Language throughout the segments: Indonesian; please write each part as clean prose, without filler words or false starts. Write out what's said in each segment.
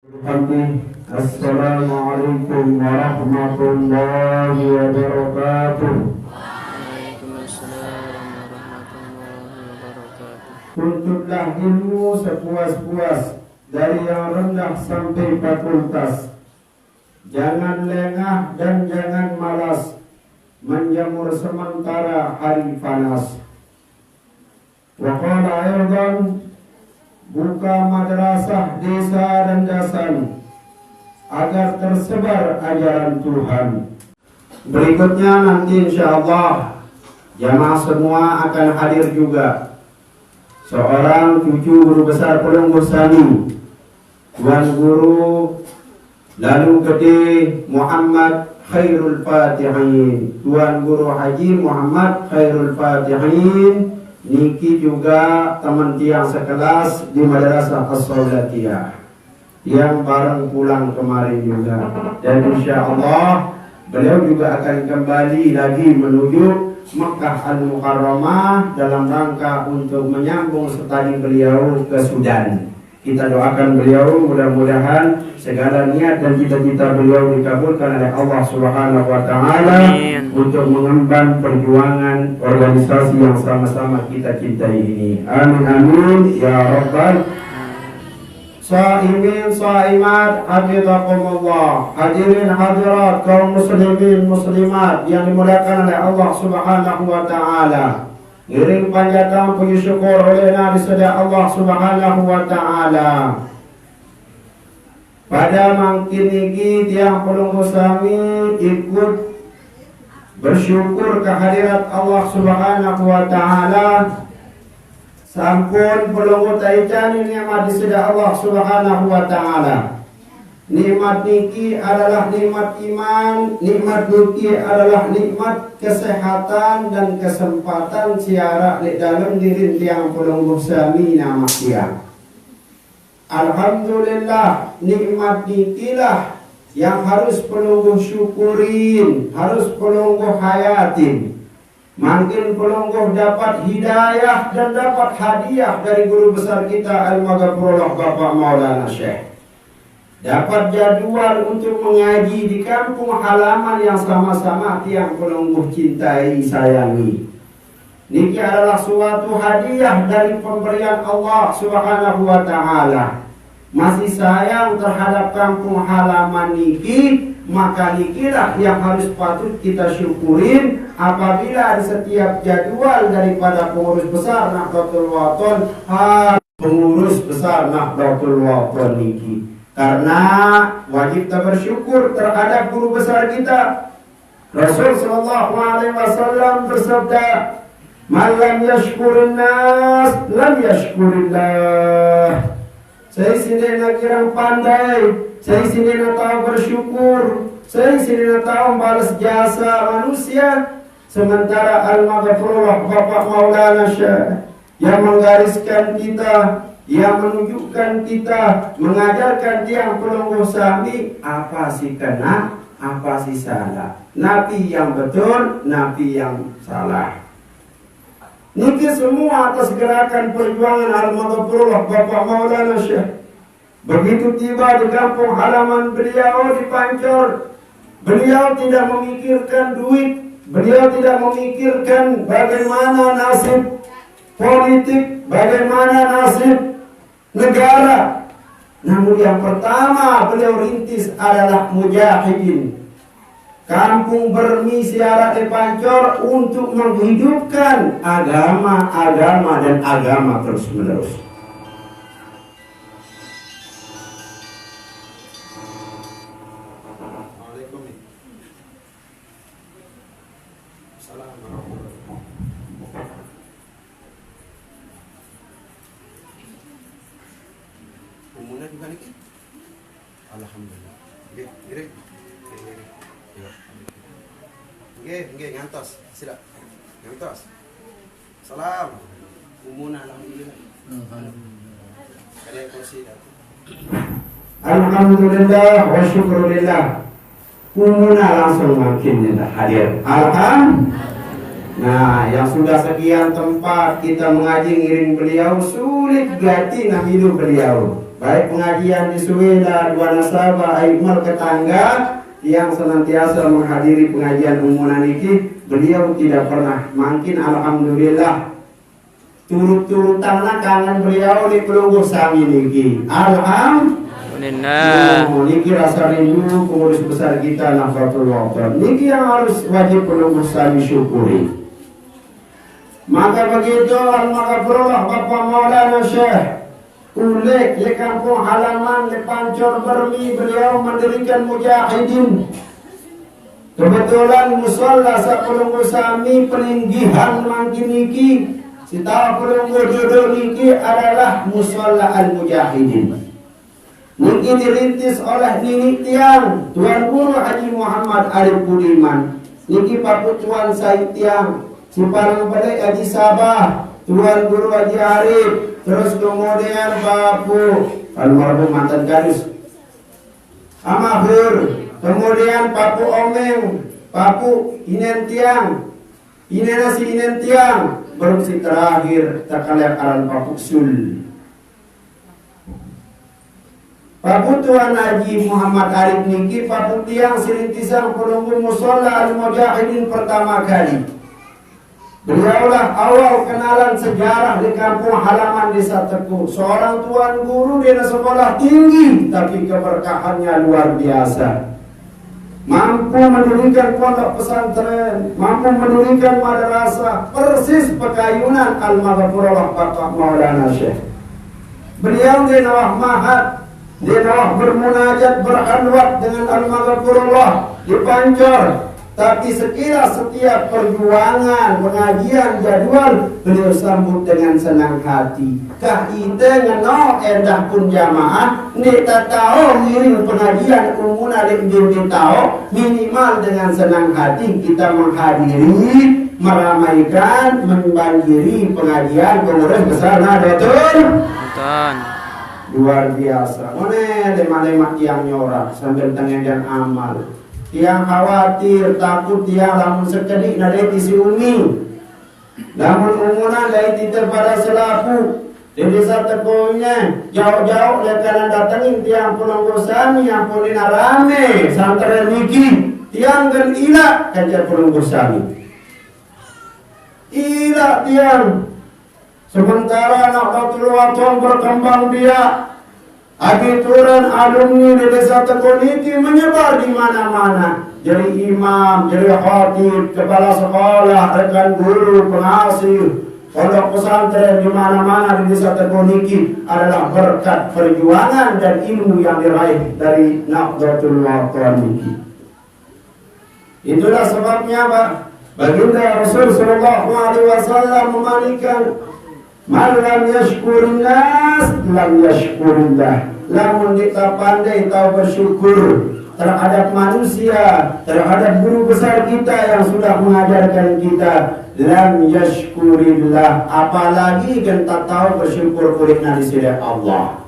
Assalamualaikum warahmatullahi wabarakatuh. Waalaikumsalam warahmatullahi wabarakatuh. Tuntutlah ilmu sepuas-puas dari yang rendah sampai fakultas. Jangan lengah dan jangan malas menjamur sementara hari panas. Wa qala aydan, buka madrasah desa dan dasan agar tersebar ajaran Tuhan. Berikutnya nanti insyaallah jamaah semua akan hadir juga. Seorang cucu guru besar Pelunggu Sani, Tuan Guru Lalu Gede Muhammad Khairul Fatihin, Tuan Guru Haji Muhammad Khairul Fatihin. Niki juga teman tiang sekelas di Madrasah As-Saulatiyah yang bareng pulang kemarin juga. Dan insya Allah beliau juga akan kembali lagi menuju Mekah Al-Mukarramah dalam rangka untuk menyambung studi beliau ke Sudan. Kita doakan beliau mudah-mudahan segala niat dan cita-cita beliau dikabulkan oleh Allah Subhanahu wa taala untuk mengemban perjuangan organisasi yang sama-sama kita cintai ini. Amin amin ya rabbal Shaimin shaimat hafizakumullah. Hadirin hadirat kaum muslimin muslimat yang dimuliakan oleh Allah Subhanahu wa taala. Ngiring panjatan puji syukur oleh Nabi Sada Allah Subhanahu wa taala. Pada mangkin iki tiang Pelunggu Sami ikut bersyukur kehadirat Allah Subhanahu wa taala. Sampun Pelunggu taicani nikmat diseda Allah Subhanahu wa taala. Nikmat niki adalah nikmat iman, nikmat niki adalah nikmat kesehatan dan kesempatan siara di dalam diri tiang Pelunggu Sami nama dia. Alhamdulillah, nikmat nikilah yang harus Pelunggu syukurin, harus Pelunggu hayatin. Makin Pelunggu dapat hidayah dan dapat hadiah dari guru besar kita Al-Maghfurullah Bapak Maulana Syekh. Dapat jadwal untuk mengaji di kampung halaman yang sama-sama tiang Pelunggu cintai sayangi. Niki adalah suatu hadiah dari pemberian Allah Subhanahu wa taala. Masih sayang terhadap kampung halaman niki, maka nikilah yang harus patut kita syukurin apabila di setiap jadwal daripada pengurus besar Nahdlatul Wathon, pengurus besar Nahdlatul Wathon niki. Karena wajib kita bersyukur terhadap guru besar kita. Rasul sallallahu alaihi wasallam bersabda, "Man lam yashkurin nas, lam yashkurillah." Saya sini nak kirang pandai, saya sini nak tahu bersyukur, saya sini nak tahu balas jasa manusia. Sementara Al-Maghfurullah Bapak Maulana Syekh yang menggariskan kita, yang menunjukkan kita, mengajarkan tiang Pelunggu Sami apa sih kena, apa sih salah, nabi yang betul, nabi yang salah. Niki semua atas gerakan perjuangan Al-Maghfurullah Bapak Maulana Syekh. Begitu tiba di kampung halaman beliau di Pancor, beliau tidak memikirkan duit, beliau tidak memikirkan bagaimana nasib politik, bagaimana nasib negara. Namun yang pertama beliau rintis adalah mujahidin. Kampung bermisiara di Pancor untuk menghidupkan agama dan agama terus menerus. Alhamdulillah. Nggih, ngantos. Sila. Ngantos. Salam. Umuna alhamdulillah. Kalian kursi dah. Alhamdulillah wa syukurillah. Umuna langsung makin hadir. Alhamdulillah. Nah, yang sudah sekian tempat kita mengaji ngiring beliau, sulit ganti hidup beliau. baik pengajian di Suweda, dua nasabah, Aikmal tetangga yang senantiasa menghadiri pengajian umunan ini, beliau tidak pernah makin alhamdulillah turut-turutan kangen beliau di pelungguh sami niki. Alhamdulillah. Niki rasa rindu pengurus besar kita Nahdlatul Wathon. Niki yang harus wajib pelungguh sami syukuri. Maka begitu almarhumah Bapak Maulana Syekh Ulek di kampung halaman di Pancor Bermi, beliau mendirikan Mujahidin. Kebetulan musola sapulunggu sami peninggihan mangkin niki, sita pulunggu jodoh niki adalah musola al-Mujahidin. Niki dirintis oleh Nini Tiang, Tuan Guru Haji Muhammad Arif Budiman. Niki Papu Tuan Said Tiang, Simpanang Balik Haji Sabah, Tuan Guru Haji Arif, terus kemudian Papu almarhum mantan gadis Amahur, kemudian Papu Omeng, Papu Inen Tiang, Inenasi Inen Tiang, belum si terakhir terkalian aran Papu Sul. Papu Tuan Haji Muhammad Arif niki Papu Tiang sirintisan pelunggu musola al-Mujahidin pertama kali. Beliaulah awal kenalan sejarah di kampung halaman Desa Teku. Seorang tuan guru di sekolah tinggi, tapi keberkahannya luar biasa. Mampu mendirikan pondok pesantren, mampu mendirikan madrasah, persis pekayunan almarhumah Bapak Maulana Syekh. Beliau di nawah mahat, di nawah bermunajat berkhalwat dengan almarhumah di Pancor. Tapi sekilas setiap perjuangan, pengajian, jadwal beliau sambut dengan senang hati. Kah ite ngeno endah pun jamaah, ni tak tahu ngiring pengajian umuna di tahu minimal dengan senang hati kita menghadiri, meramaikan, membanjiri pengajian pengurus besar Nahdlatul. Luar biasa. Mana lemak-lemak yang nyorak sambil tengajan amal. Yang khawatir, takut dia lamun sekedik nadai si umi, lamun umunan dari titir pada selaku di desa Tekonya jauh-jauh lekanan datangin tiang pulang gosani yang pulina rame santren niki tiang dan ila kajar pulang gosani ila tiang sementara Nahdlatul Wathon berkembang dia. Agituran alumni di Desa Tekoniki menyebar di mana-mana. Jadi imam, jadi khatib, kepala sekolah, rekan guru, pengasuh, pondok pesantren di mana-mana di Desa Tekoniki adalah berkat perjuangan dan ilmu yang diraih dari Nahdlatul Wathon niki. Itulah sebabnya Pak, baginda Rasul sallallahu alaihi wasallam memanikan man lam yashkurin nas lam yashkurillah. Lamun kita pandai tahu bersyukur terhadap manusia, terhadap guru besar kita yang sudah mengajarkan kita, lam yashkurillah, apalagi kita tahu bersyukur kulitna di sisi Allah.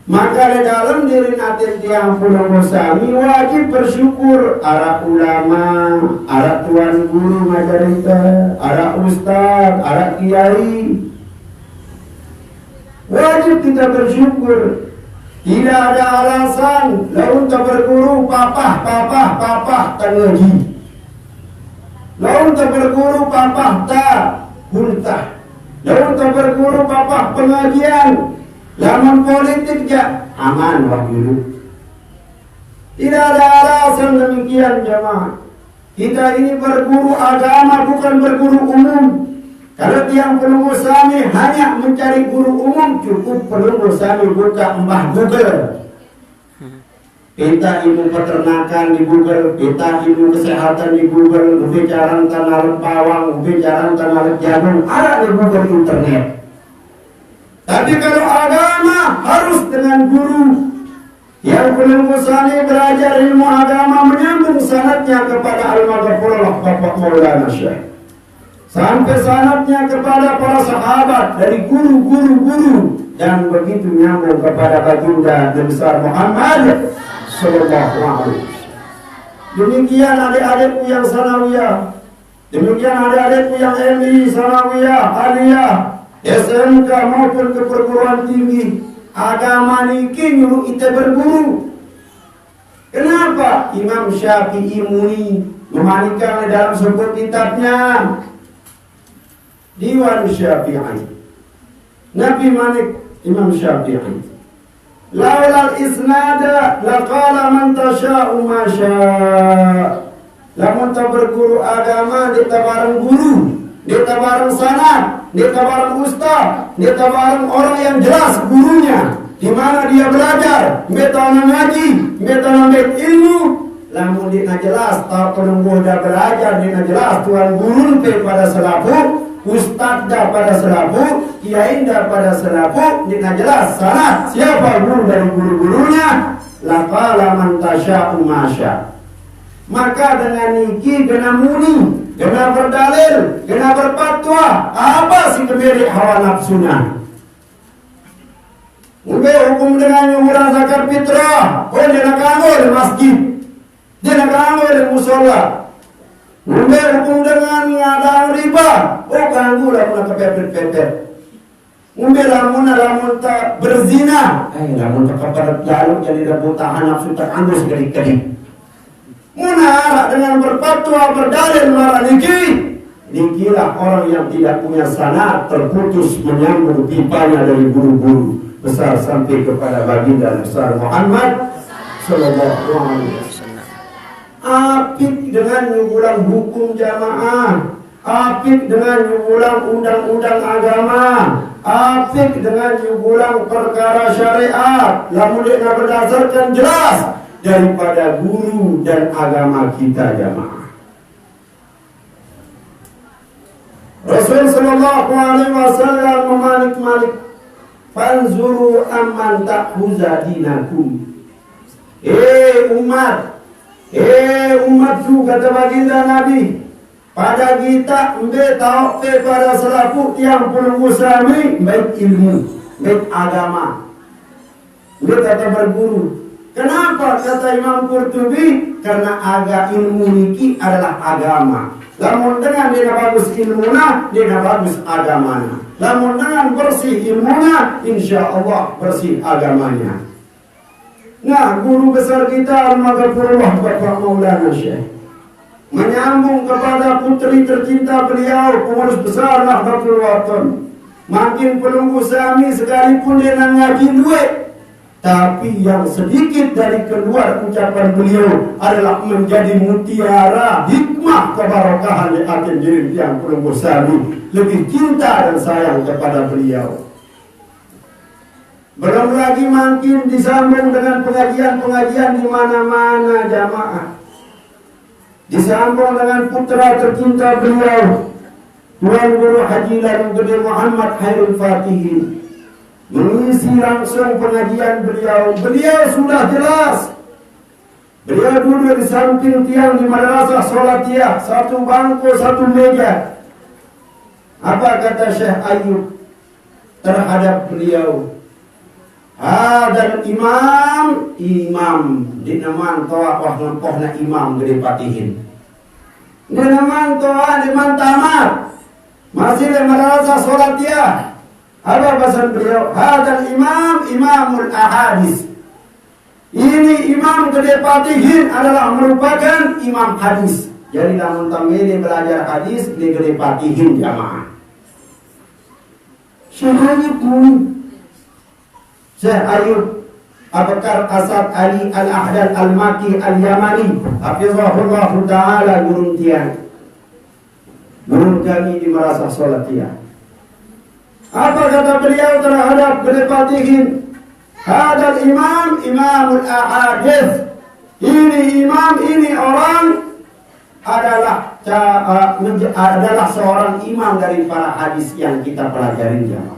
Maka di dalam diri natin tiang pulang sami wajib bersyukur. Ara ulama, ara tuan guru ngajarita, ara ustaz, ara kiai, wajib kita bersyukur. Tidak ada alasan laun tak berguru papah tak ngaji. Laun tak berguru papah tak hultah. Laun tak berguru papah pengajian. Lamun politik ya aman wahyu. Tidak ada alasan demikian jamaah. Kita ini berguru agama bukan berguru umum. Kalau tiang pelunggu sami hanya mencari guru umum, cukup pelunggu sami buka mbah Google. Kita ilmu peternakan di Google, kita ilmu kesehatan di Google, bicara tanah pawang, bicara tanah jagung, ada di Google internet. Tapi kalau agama harus dengan guru. Yang pelunggu sami belajar ilmu agama menyambung sanadnya kepada almarhum Bapak Maulana Syekh. Sampai sanadnya kepada para sahabat dari guru-guru dan begitu nyambung kepada baginda Nabi besar Muhammad sallallahu alaihi wasallam. Demikian adik-adikku yang sanawiyah, demikian adik-adikku yang MI sanawiyah, aliyah, SMK maupun ke perguruan tinggi. agama niki nyuruh kita berguru. Kenapa? Imam Syafi'i muni memanikan dalam sebuah kitabnya Diwan Syafi'i. Nabi Malik Imam Syafi'i. Laulal isnada laqala man tasha'u ma syaa'. Lamun tak berguru agama dia bareng guru, dia bareng sanad, dia bareng ustaz, dia bareng orang yang jelas gurunya. Di mana dia belajar, metode ngaji, metode ilmu. Lamun dia jelas, tak penunggu dah belajar, dia jelas tuan guru pada selaku, ustaz dah pada selaku, kiai dah pada selaku, dia jelas sanad siapa guru dari guru-gurunya. Laqala man tasya'u ma syaa'. Maka dengan niki kena muni, kena berdalil, kena berfatwa. Apa sih kebiri hawa nafsunya? Mungkin hukum dengan nyumbang zakat fitrah. Oh dia nak ganggu di masjid, dia nak ganggu di musola. Mungkin hukum dengan ngadang riba. Oh ganggu lah nak kepepet-pepet. Mungkin lamun tak berzina. Lamun tak kepada lalu jadi dah tahan nafsu tak ganggu sekali-kali. Muna dengan berfatwa berdalil marah nikilah orang yang tidak punya sanad, terputus menyambung pipanya dari guru-guru besar sampai kepada baginda besar Muhammad sallallahu alaihi wasallam. Apik dengan nyugulang hukum jamaah, apik dengan nyugulang undang-undang agama, apik dengan nyugulang perkara syariat, lamun dia berdasarkan jelas daripada guru dan agama kita jamaah. Rasul sallallahu alaihi wasallam memalik fanzuru amman ta'khuza dinakum. Umatku kata baginda Nabi, pada kita tahu pada selaku yang perlu usahawi baik ilmu, baik agama, kata berguru. Kenapa kata Imam Qurtubi? Karena ilmu niki adalah agama. Lamun dengan dia bagus ilmunya, dia bagus agamanya. Lamun dengan bersih ilmunya, insya Allah bersih agamanya. Nah, guru besar kita Al-Maghfurullah Bapak Maulana Syekh menyambung kepada putri tercinta beliau, pengurus besar Nahdlatul Wathon. Makin penunggu sami sekalipun dia ngaji duit, tapi yang sedikit dari keluar ucapan beliau adalah menjadi mutiara hikmah kebarokahan di akhir jirim yang penunggu sami lebih cinta dan sayang kepada beliau. Belum lagi makin disambung dengan pengajian-pengajian di mana-mana jamaah. Disambung dengan putra tercinta beliau, Tuan Guru Haji Lalu Gede Muhammad Khairul Fatihin, mengisi langsung pengajian beliau. Beliau sudah jelas. Beliau duduk di samping tiang di madrasah Sholatiyah, satu bangku, satu meja. Apa kata Syekh Ayub terhadap beliau? Hadal imam dinaman toa wah nempohna imam gede patihin. Dinaman toa diman tamat. Masih di madrasah Sholatiyah. Apa bahasa beliau? Hadal imamul ahadis. Ini imam gede patihin adalah merupakan imam hadis. Jadi namun tamili belajar hadis di gede patihin jamaah. Syekh Ayub Abakar Asad Ali Al-Ahdal Al-Maki Al-Yamani hafizahullah ta'ala guru kami di madrasah Sholatiyah. Apa kata beliau terhadap gede patihin? Hadal imamul ahadith. Ini imam, ini orang adalah seorang imam dari para hadis yang kita pelajari jamaah.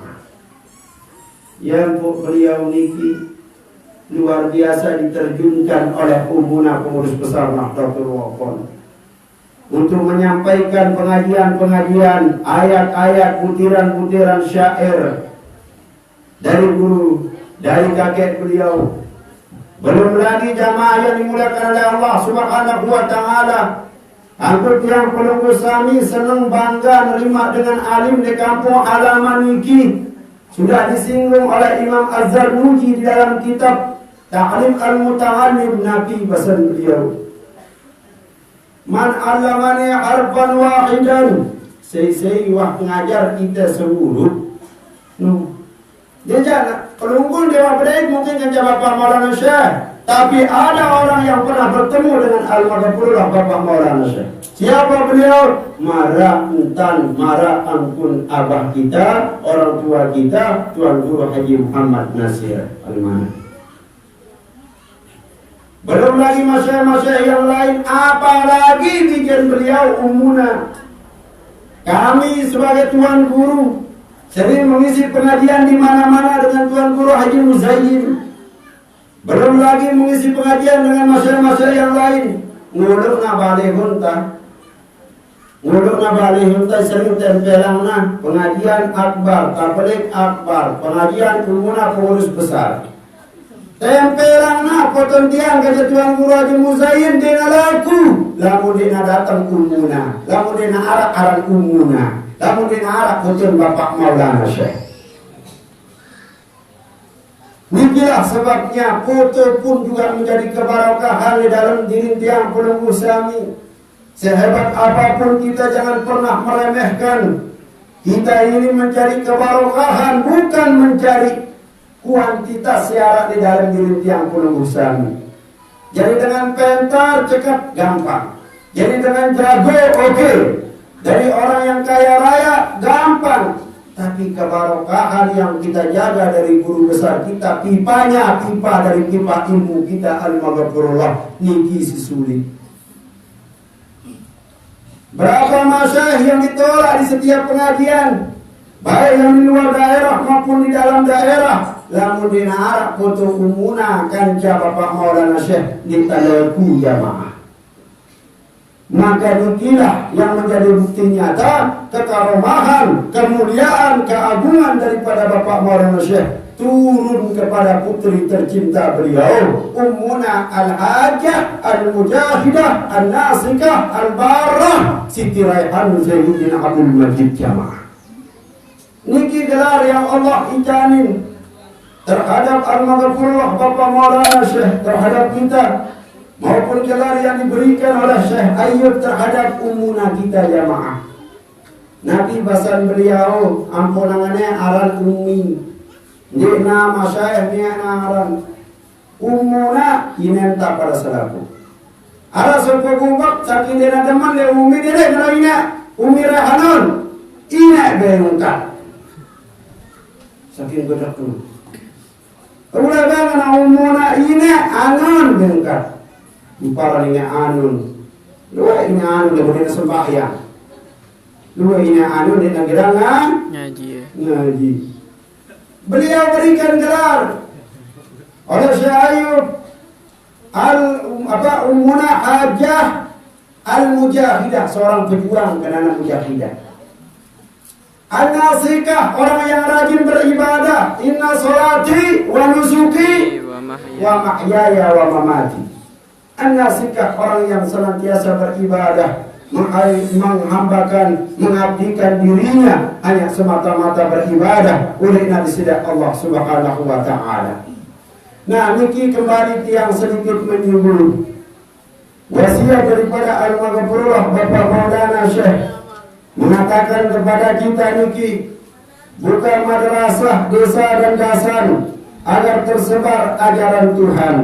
Yang beliau niki luar biasa diterjunkan oleh Umuna pengurus besar Nahdlatul Wathon untuk menyampaikan pengajian-pengajian, ayat-ayat, butiran-butiran syair dari guru, dari kakek beliau. Belum lagi jamaah yang dimuliakan oleh Allah Subhanahu wa taala. Angkut yang penunggu sami senang bangga nerima dengan alim di kampung halaman niki. Sudah disinggung oleh Imam Az-Zarnuji di dalam kitab Ta'lim Al-Muta'allim Nabi pesan beliau. Man 'allamani harfan wahidan. Saya wah pengajar kita seluruh. Dia jangan pelunggul Dewa Berdaya mungkin kan Bapak Maulana Syekh. Tapi ada orang yang pernah bertemu dengan Al-Maghfurullah Bapak Maulana Syekh. Siapa beliau? Mara entan, mara ampun abah kita, orang tua kita, Tuan Guru Haji Muhammad Nasir Al-Mana. Belum lagi masyarakat yang lain, apalagi bikin beliau Ummuna. Kami sebagai Tuan Guru sering mengisi pengajian di mana-mana dengan Tuan Guru Haji Muzayyin. Belum lagi mengisi pengajian dengan masyarakat yang lain. Nguluk na balik hunta sering tempelang na pengajian akbar, tabligh akbar, pengajian Ummuna pengurus besar. Tempelang na potensian ke Tuan Guru Haji Muzayyin dina laku. Lamun dina datang Ummuna, lamun dina arak Ummuna, lamun dina arak putun Bapak Maulana Syekh. Nikilah sebabnya foto pun juga menjadi kebarokahan di dalam diri tiang pelunggu sami. Sehebat apapun kita jangan pernah meremehkan. Kita ini mencari kebarokahan, bukan mencari kuantitas syarat di dalam diri tiang pelunggu sami. Jadi dengan pentar cekap gampang. Jadi dengan jago oke. Dari orang yang kaya raya gampang. Tapi kebarokahan yang kita jaga dari guru besar kita, pipa dari pipa ilmu kita Al-Maghfurullah niki sulit. Berapa masyayikh yang ditolak di setiap pengajian, baik yang di luar daerah maupun di dalam daerah. Lamun dina arak foto Ummuna kanca Bapak Maulana Syekh ditalaku jamaah. Maka nikilah yang menjadi bukti nyata kekaromahan, kemuliaan, keagungan daripada Bapak Maulana Syekh turun kepada putri tercinta beliau, Ummuna Al-Hajjah Al-Mujahidah Al-Nasikah Al-Barrah Siti Raihan Zainuddin Abdul Majid Jamaah. Niki gelar yang Allah icanin terhadap Al-Maghfurullah Bapak Maulana Syekh terhadap kita, maupun gelar yang diberikan oleh Syekh Ayyub terhadap Ummuna kita jamaah. Nabi basan beliau ampunangannya aran ummi. Dia nama Syekh aran Ummuna inenta pada selaku. Ara sopo gumbak saking dena teman le ummi dia kalau ina ummi rahanun ina bengkat. Saking bedak tu. Ulah bangan Ummuna ina anon bengkat. Para ini anun, luar ini anun kemudian sembahyang, luar ini anun di gerangan ngaji. Beliau berikan gelar oleh Syekh Ayyub Ummuna Hajjah Al-Mujahidah, seorang pejuang kenana mujahidah. Al-Nasikah, orang yang rajin beribadah. Inna sholati wa nusuki wa mahyaya wa mamati. An-Nasikah, orang yang senantiasa beribadah, menghambakan, mengabdikan dirinya hanya semata-mata beribadah oleh Nabi Sidak Allah Subhanahu wa Ta'ala. Nah, niki kembali tiang sedikit menyinggung wasiat daripada Al-Maghfurullah Bapak Maulana Syekh mengatakan kepada kita niki, buka madrasah desa dan dasan agar tersebar ajaran Tuhan.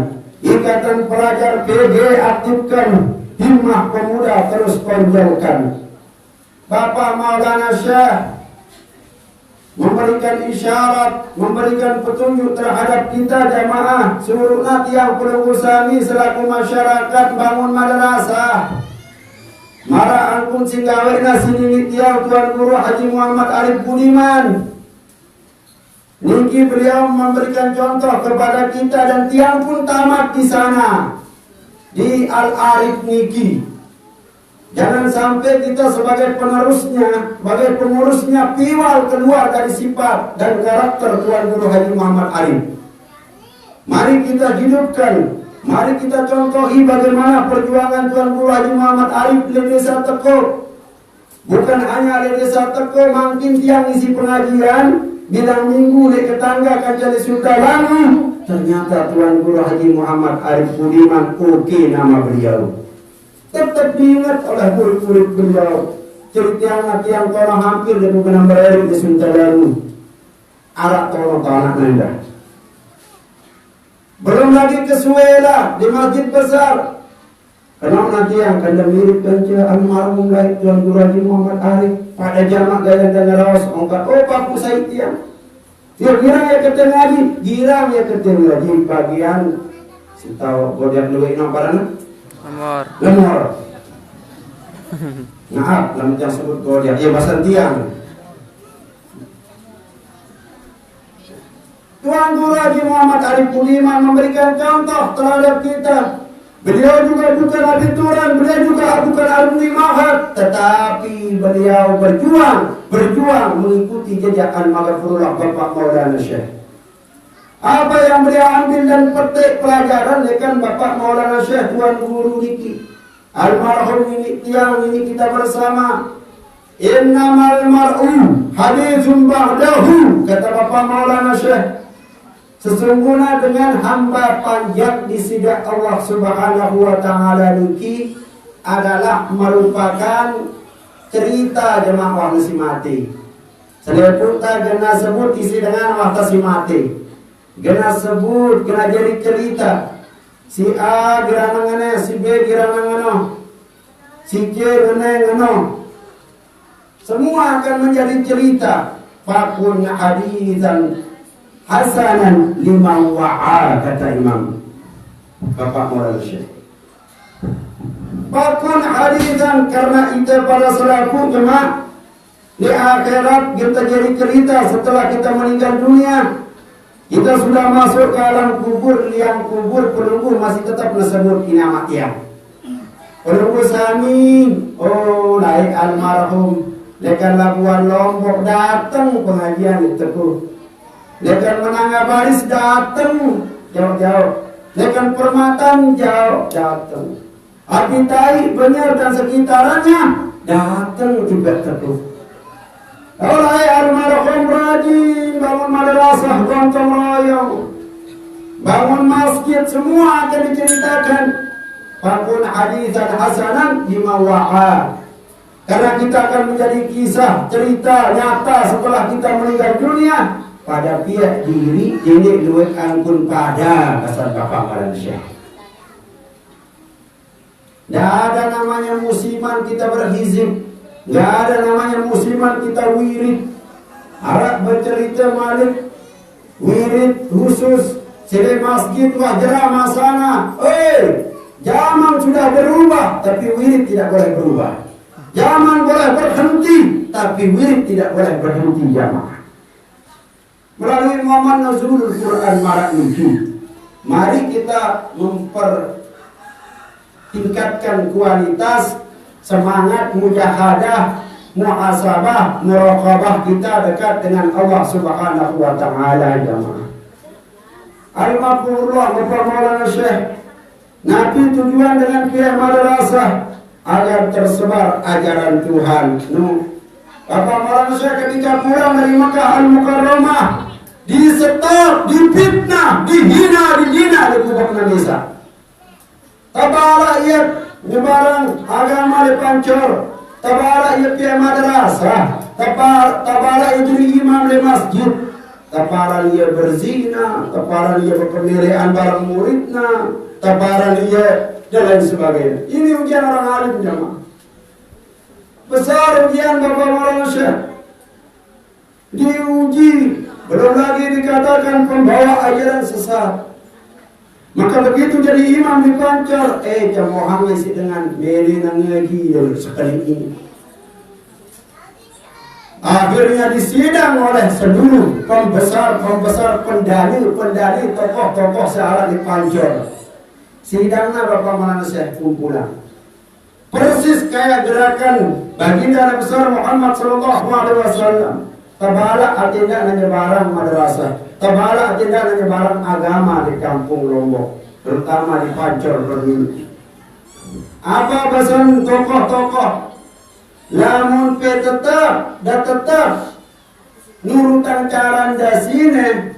Ikatan pelajar PG aktifkan, himmah pemuda terus tonjolkan. Bapak Maulana Syekh memberikan isyarat, memberikan petunjuk terhadap kita jamaah seluruh tiang pelunggu sami selaku masyarakat bangun madrasah. Mara angkun singgawena sini tiang Tuan Guru Haji Muhammad Arif Budiman. Niki beliau memberikan contoh kepada kita dan tiang pun tamat di sana di Al-Arif Niki. Jangan sampai kita sebagai penerusnya, sebagai pengurusnya piwal keluar dari sifat dan karakter Tuan Guru Haji Muhammad Arif. Mari kita hidupkan, mari kita contohi bagaimana perjuangan Tuan Guru Haji Muhammad Arif di Desa Teko. Bukan hanya di Desa Teko, makin tiang isi pengajian, bilang minggu di ketangga kancali sudah lama. Ternyata Tuan Guru Haji Muhammad Arif Budiman oke nama beliau. Tetap diingat oleh murid-murid beliau. Cerita yang tolong hampir di bukan berair di Suntalaru. Arak tolong anak nanda. Belum lagi ke Suela di masjid besar. Kenapa nanti yang kanda mirip kanca almarhum lahir Tuan Guru Haji Muhammad Arif pada jamak gaya dan rawas ongkat. Oh Pak Pusai tiang. Ya girang ya keteng ngaji, girang ya keteng ngaji bagian si tahu godiak luwih nang parana lemor. Maaf, lamun yang sebut godiak ya bahasa tiang. Tuan Guru Haji Muhammad Arif Budiman memberikan contoh terhadap kita. Beliau juga bukan abituran, beliau juga bukan alumni Mahat, tetapi beliau berjuang mengikuti jejak Al-Maghfurullah Bapak Maulana Syekh. Apa yang beliau ambil dan petik pelajaran dengan Bapak Maulana Syekh Tuan Guru Niki. Almarhum ini tiang ini kita bersama. Innamal mar'u hadithun ba'dahu, kata Bapak Maulana Syekh. Sesungguhnya dengan hamba panjang di sida Allah Subhanahu wa Ta'ala niki adalah merupakan cerita jemaah nasi mati. Seleputnya gena sebut isi dengan waktu si mati. Gena sebut gena jadi cerita. Si A gerana ngene, si B gerana ngene, si C ngene. Semua akan menjadi cerita. Fakun haditsan hasanan liman wa'a, kata Imam Bapak Maulana Syekh. Fakun haditsan, karena itu pada selaku jemaah di akhirat kita jadi cerita setelah kita meninggal dunia. Kita sudah masuk ke alam kubur, liang kubur penunggu masih tetap disebut nama tiang. Penunggu sami, oh naik almarhum lekan Labuan Lombok datang pengajian itu. Lekan Menangga Baris datang jauh-jauh. Lekan Permatan jauh datang. Abitai Benyar dan sekitarannya datang juga teguh. Oleh almarhum rajin bangun madrasah gotong royong, bangun masjid, semua akan diceritakan. Fakun haditsan hasanan lima wa'a, karena kita akan menjadi kisah cerita nyata setelah kita meninggal dunia. Pada pihak diri ini duit angkun pada kasar Bapak Maulana Syekh. Tidak ada namanya musiman kita berhizib, tidak ada namanya musiman kita wirid. Harap bercerita Malik wirid khusus sile masjid wajra masana. Zaman sudah berubah, tapi wirid tidak boleh berubah. Zaman boleh berhenti, tapi wirid tidak boleh berhenti jamaah. Melalui momen nuzulul Quran marak ini, mari kita mempertingkatkan kualitas semangat mujahadah, muhasabah, muraqabah kita dekat dengan Allah Subhanahu wa Ta'ala jamaah. Al-Maghfurullah Bapak Maulana Syekh, Nabi tujuan dengan pihak madrasah agar tersebar ajaran Tuhan. Bapak Maulana Syekh ketika pulang dari Makkah Al-Mukarramah disetop, difitnah, dihina di kubur Nisa. Tabala ia nyebarang agama di pancor, tabala ia pihak madrasah, tabala ia jadi imam di masjid, tabala ia berzina, tabala ia berpemilihan barang muridna, tabala ia dan lain sebagainya. Ini ujian orang alim jamaah. Besar ujian Bapak Maulana Syekh. Diuji, belum lagi dikatakan pembawa ajaran sesat. Maka begitu jadi imam di pancar, jamaah ngisi dengan meli nangi sekali ini. Akhirnya disidang oleh seluruh pembesar pendali tokoh-tokoh searah di pancar. Sidangnya Bapak Maulana Syekh kumpulan. Persis kayak gerakan baginda Nabi besar Muhammad sallallahu alaihi wasallam. Tabala atinda nyebarang madrasah, tabala atinda nyebarang agama di kampung Lombok, terutama di Pancor Bermili. Apa pesan tokoh-tokoh? Lamun tetap nurutan cara dasine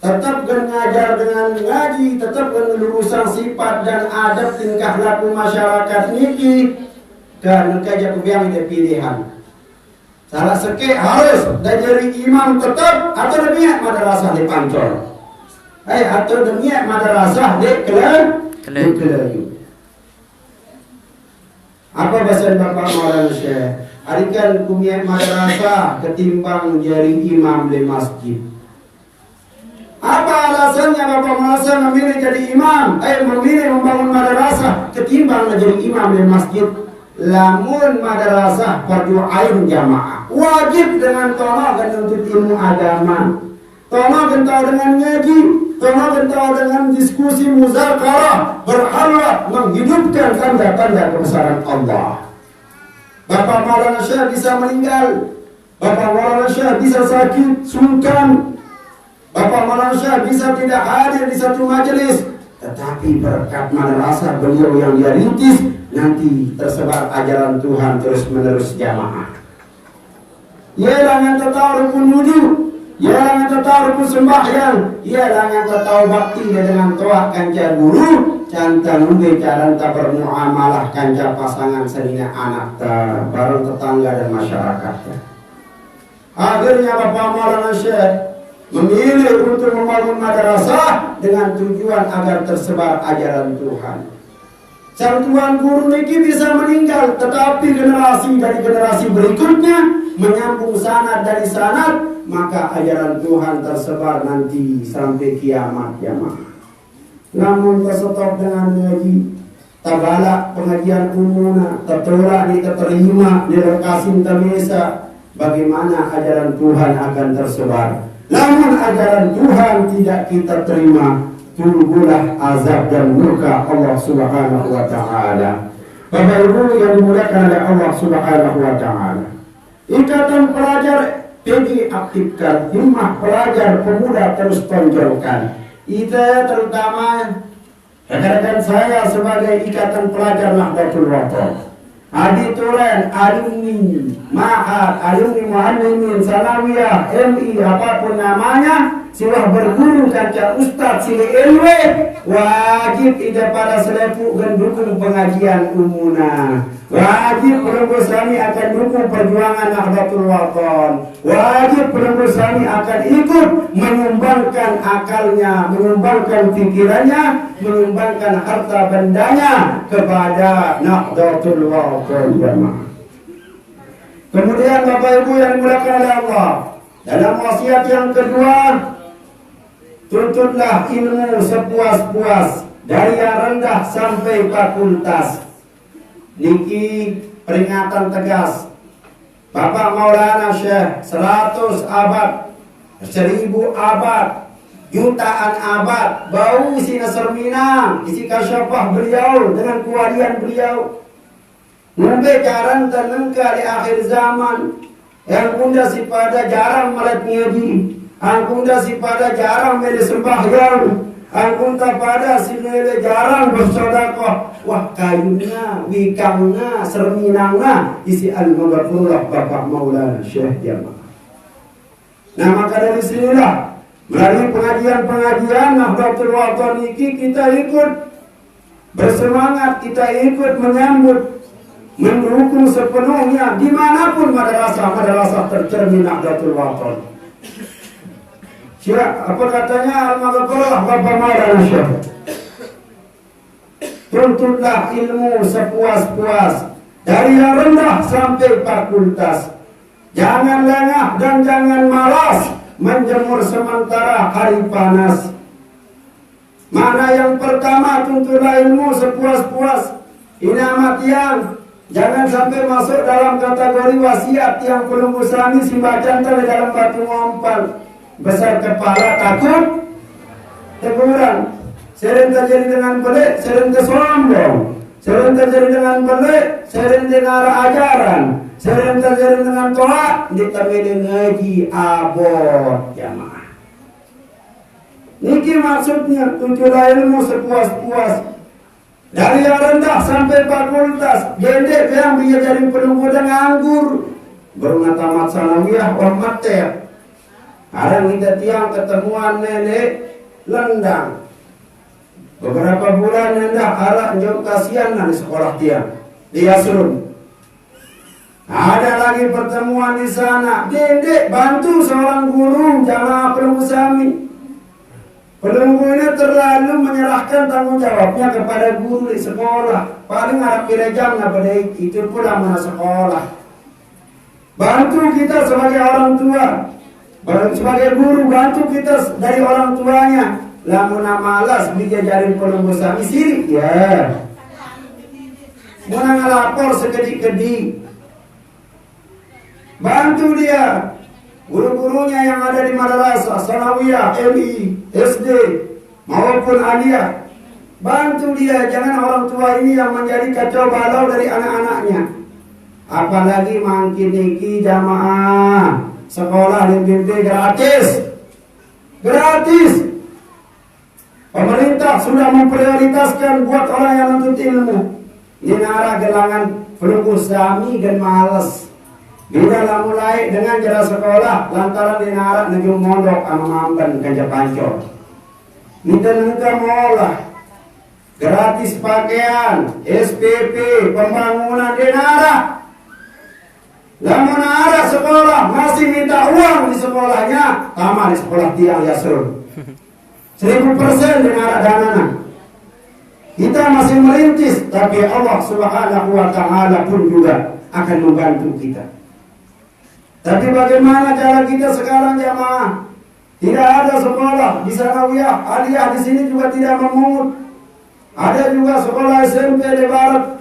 tetap ngajar dengan ngaji, tetap lurusan sifat dan adab tingkah laku masyarakat niki dan kaja kebiang itu pilihan. Salah seke harus dari imam tetap atau demi madrasah di Pancor. Atau demi madrasah di Kelayu. Apa bahasa Bapak Maulana Syekh? Arikan kumia madrasah ketimbang jadi imam di masjid. Apa alasannya Bapak Maulana memilih jadi imam? Memilih membangun madrasah ketimbang menjadi imam di masjid. Lamun madrasah fardu ain jamaah. Wajib dengan tono dan untuk ilmu agama. Tono gentau dengan ngaji. Tono gentau dengan diskusi muzakarah. Berhalwa menghidupkan tanda-tanda kebesaran Allah. Bapak Maulana Syekh bisa meninggal. Bapak Maulana Syekh bisa sakit, sungkan. Bapak Maulana Syekh bisa tidak hadir di satu majelis, tetapi berkat madrasah beliau yang dia rintis, nanti tersebar ajaran Tuhan terus menerus jamaah. Ialah yang tahu rukun wudhu, ialah yang tahu rukun sembahyang, ialah yang tahu bakti dengan toa kanca guru, cantang bicara bermuamalah kanca pasangan serina anak bareng tetangga dan masyarakat. Akhirnya Bapak Maulana Syekh memilih untuk membangun madrasah dengan tujuan agar tersebar ajaran Tuhan. Sang tuan guru niki bisa meninggal, tetapi generasi dari generasi berikutnya menyambung sanad dari sanad, maka ajaran Tuhan tersebar nanti sampai kiamat jamaah. Namun terstop dengan ngaji, tabala pengajian umumna, tertolak diterima, direkasin tamesa, bagaimana ajaran Tuhan akan tersebar? Namun ajaran Tuhan tidak kita terima, tunggulah azab dan murka Allah Subhanahu wa taala. Bapak Ibu yang dimuliakan oleh Allah Subhanahu wa taala. Ikatan pelajar PG aktifkan, himmah pelajar pemuda terus tonjolkan. Kita terutama rekan-rekan saya sebagai ikatan pelajar Nahdlatul Wathon. Adi Tulen, alumni Ma'had, alumni Muhammadin, Sanawiyah, MI, apapun namanya, silah berguru kaca Ustadz sila LW, wajib tidak pada selepuk dan dukung pengajian umumna. Wajib penembus kami akan dukung perjuangan Nahdlatul Wathon. Wajib penembus kami akan ikut menyumbangkan akalnya, menyumbangkan pikirannya, menyumbangkan harta bendanya kepada Nahdlatul Wathon jamaah. Kemudian Bapak Ibu yang dimuliakan oleh Allah, dalam wasiat yang kedua, tuntutlah ilmu sepuas-puas dari yang rendah sampai fakultas. Niki peringatan tegas Bapak Maulana Syekh 100 abad, 1000 abad, jutaan abad bau isi Nasr Minang, isi kasyafah beliau dengan kewalian beliau. Mungkin jaran tenengka di akhir zaman yang bunda si pada jarang melek ngaji, ang bunda si pada jarang mele sembahyang, ang bunda pada si mele jarang bersedekah. Wah kayunya, wikangnya, serminangnya isi al-maghfurullah Bapak Maulana Syekh jamaah. Nah maka dari sinilah melalui pengajian-pengajian Nahdlatul Wathon ini kita ikut bersemangat, kita ikut menyambut, mendukung sepenuhnya dimanapun madrasah tercermin Nahdlatul Wathon. Apa katanya al-maghfurullah Bapak Maulana Syekh? Tuntutlah ilmu sepuas-puas dari yang rendah sampai fakultas. Jangan lengah dan jangan malas menjemur sementara hari panas. Mana yang pertama, tuntutlah ilmu sepuas-puas. Ini amat yang jangan sampai masuk dalam kategori wasiat yang belum usami simbacaan dalam batu ngompal. Besar kepala takut teguran. Sering terjadi dengan pelik, sering kesombong. Sering terjadi dengan pelik, sering dengar ajaran. Sering terjadi dengan toa, ditemui ngaji abot jamaah. Niki maksudnya tujulah ilmu sepuas-puas. Dari yang rendah sampai fakultas. Gendek yang bisa jadi penunggu dan nganggur. Baru tamat sanawiyah mater. Ada kita tiang ketemuan nenek lendang. Beberapa bulan hendak arah jauh kasihan di sekolah tiang di Yasrun. Ada lagi pertemuan di sana. Dedek bantu seorang guru jamaah pelunggu sami. Pelunggu ini terlalu menyerahkan tanggung jawabnya kepada guru di sekolah. Paling harap kira jam pada itu pula mana sekolah. Bantu kita sebagai orang tua, sebagai guru, bantu kita dari orang tuanya. Lamun malas dijajarin pelunggu sami sirik ya. Mau ngalapor sekedik-kedik. Bantu dia. Guru-gurunya yang ada di madrasah, sanawiyah, MI, SD maupun aliyah. Bantu dia, jangan orang tua ini yang menjadi kacau balau dari anak-anaknya. Apalagi makin niki jamaah sekolah dibimbing gratis. Gratis. Pemerintah sudah memprioritaskan buat orang yang menuntut ilmu. Ini arah gelangan pelunggu sami dan males. Bila lah mulai dengan jalan sekolah lantaran dinarak negeri mondok sama mampen kerja pancor. Kita nengka molah gratis pakaian, SPP, pembangunan dinarak. Lamun arah sekolah masih minta uang di sekolahnya, tamat di sekolah tiang Yasrun. 1000% dinarak danana. Kita masih merintis, tapi Allah Subhanahu wa Ta'ala pun juga akan membantu kita. Tapi bagaimana cara kita sekarang jamaah? Tidak ada sekolah di sanawiyah, aliyah di sini juga tidak memungut. Ada juga sekolah SMP di barat.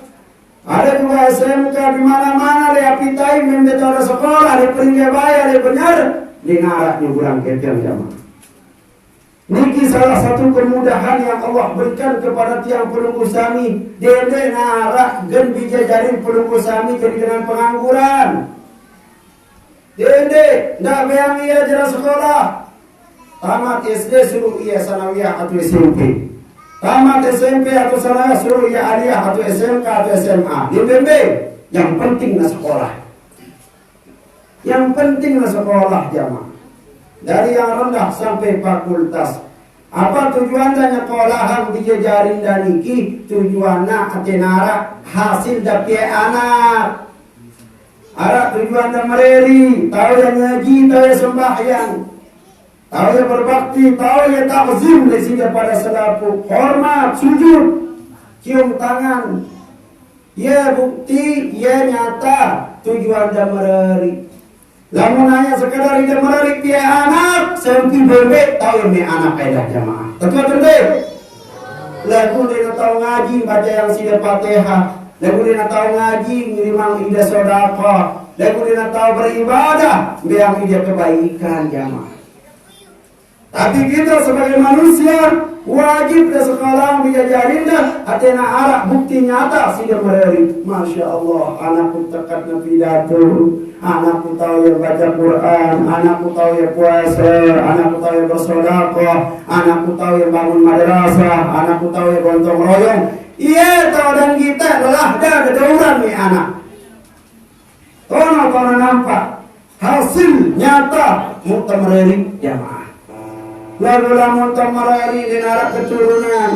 Ada juga SMK di mana-mana di apitai membetul sekolah di Peringgabaya di benar di naraknya kurang ketiang jamaah. Niki salah satu kemudahan yang Allah berikan kepada tiang pelunggu sami. Dede narak gen bijajarin pelunggu sami jadi dengan pengangguran. Dede, ndak bayang ia jalan sekolah. Tamat SD suruh ia sanawiyah atau SMP. Tamat SMP atau sanawiyah suruh ia aliyah atau SMK atau SMA. Dibimbing. Yang penting na sekolah. Yang penting na sekolah jamaah. Dari yang rendah sampai fakultas. Apa tujuannya sekolahan dijajarin dan iki? Tujuannya atenara hasil dapet anak. Ada tujuan dan mereri, tahu yang ngaji, tahu yang sembahyang, tahu yang berbakti, tahu yang takzim di sini pada selaku hormat, sujud, cium tangan. Ya bukti, ya nyata tujuan dan mereri. Lamun hanya sekadar ide mereri dia anak, sempi bebek tahu yang anak kaidah jamaah. Betul. Lagu dia tahu ngaji, baca yang sida Fatihah. Lagu dia tahu ngaji, ngirimang ide sedekah. Lagu dia tahu beribadah, biang ide kebaikan jamaah. Tapi kita sebagai manusia wajib di sekolah diajarin dah atena arah bukti nyata sida mereri. Masya Allah, anakku tekat pidato, anakku tahu yang baca Quran, anakku tahu yang puasa, anakku tahu yang bersedekah, anakku tahu yang bangun madrasah, anakku tahu yang gotong royong. Iya, tahu dan kita adalah ada dauran nih anak. Tono nampak hasil nyata muktamereri jamaah. Lalu lamun tamarari di narak keturunan.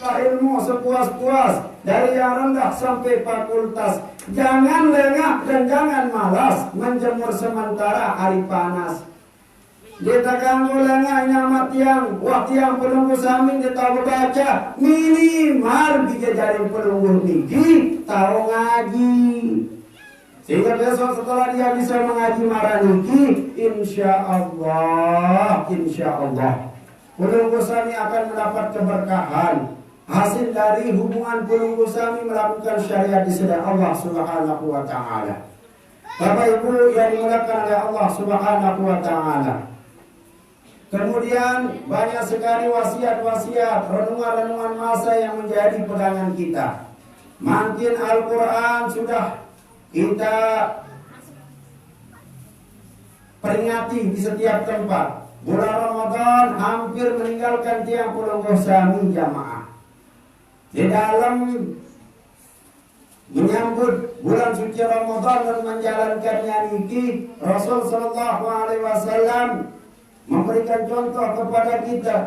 Ilmu sepuas-puas dari yang rendah sampai fakultas. Jangan lengah dan jangan malas menjemur sementara hari panas. Kita ganggu lengah nyamat yang waktu yang penunggu samin kita baca minimal dijajarin penunggu niki tahu ngaji. Sehingga besok setelah dia bisa mengaji maraniki, insya Allah, penunggu sami akan mendapat keberkahan. Hasil dari hubungan penunggu sami melakukan syariat di sedang Allah Subhanahu wa Ta'ala. Bapak Ibu yang dimuliakan oleh Allah Subhanahu wa Ta'ala. Kemudian banyak sekali wasiat-wasiat, renungan-renungan masa yang menjadi pegangan kita. Makin Al-Quran sudah kita peringati di setiap tempat. Bulan Ramadan hampir meninggalkan tiang penunggu sami jamaah. Di dalam menyambut bulan suci Ramadan dan menjalankannya niki, Rasul sallallahu alaihi wasallam memberikan contoh kepada kita.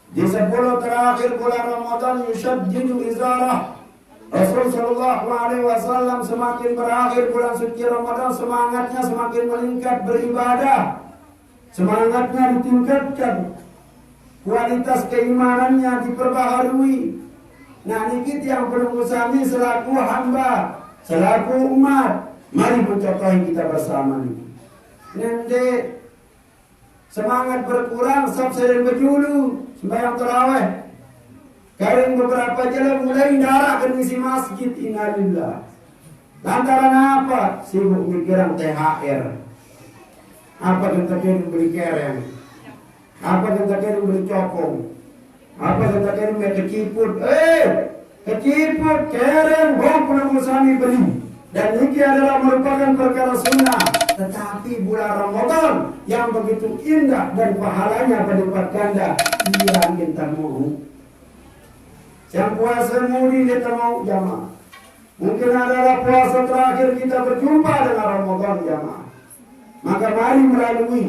Di 10 terakhir bulan Ramadan yushaddidu izarah. Rasul sallallahu alaihi wasallam semakin berakhir bulan suci Ramadan semangatnya semakin meningkat beribadah. Semangatnya ditingkatkan. Kualitas keimanannya diperbaharui. Nah niki yang perlu sami selaku hamba, selaku umat, mari mencontohi kita bersama nih. Nanti semangat berkurang, sering berjulu, sembahyang tarawih. Kering beberapa jalan mulai darah ke isi masjid, innalillah. Lantaran apa? Sibuk mikiran THR. Apa yang terjadi beli kereng? Apa yang terjadi beli cokong? Apa yang terjadi beli keciput? Keciput, kereng, bom penunggu sami beli. Dan ini adalah merupakan perkara sunnah. Tetapi bulan Ramadan yang begitu indah dan pahalanya berlipat ganda, yang kita mau. Yang puasa mudi kita mau jamaah. Mungkin adalah puasa terakhir kita berjumpa dengan Ramadan jamaah. Maka mari melalui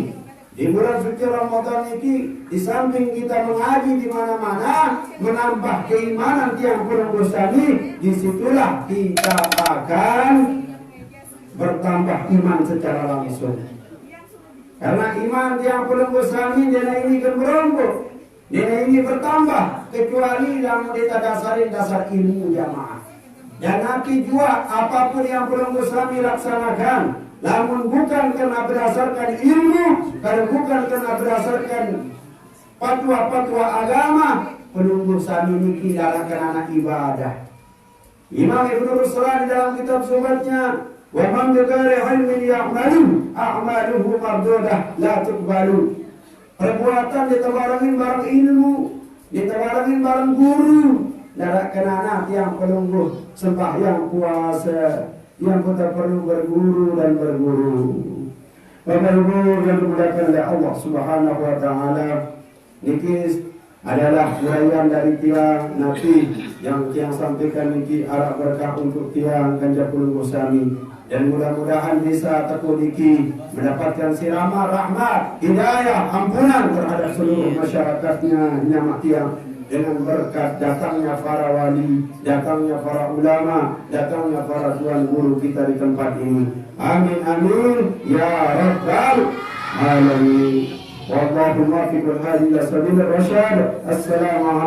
di bulan suci Ramadan ini, di samping kita mengaji di mana-mana, menambah keimanan tiang penunggu sami, disitulah kita akan bertambah iman secara langsung. Karena iman tiang penunggu sami dia ini kan berombok, dia ini bertambah kecuali yang kita dasari dasar ilmu jamaah. Dan nanti juga apapun yang penunggu sami laksanakan, namun bukan karena berdasarkan ilmu, karena bukan karena berdasarkan fatwa-fatwa agama, penunggu sami ini tidak anak ibadah. Imam Ibnu Ruslan dalam kitab sumatnya, wa man bighairi ilmin ya'malu a'maluhu mardudah la tuqbalu. Perbuatan ditawarangin bareng ilmu, ditawarangin bareng guru, tidak kena yang penunggu sembahyang puasa. Yang kita perlu berguru dan berguru. Bapak Ibu yang dimuliakan oleh Allah Subhanahu wa taala, niki adalah uraian dari tiang Nabi yang tiang sampaikan niki arah berkah untuk tiang Ganja Pulung Sami, dan mudah-mudahan bisa tekun niki mendapatkan siraman rahmat, hidayah, ampunan terhadap seluruh masyarakatnya nyamak tiang. Dengan berkat datangnya para wali, datangnya para ulama, datangnya para tuan guru kita di tempat ini. Amin amin ya rabbal alamin. Wallahu muwaffiq ila sabilir rasyad. Assalamualaikum.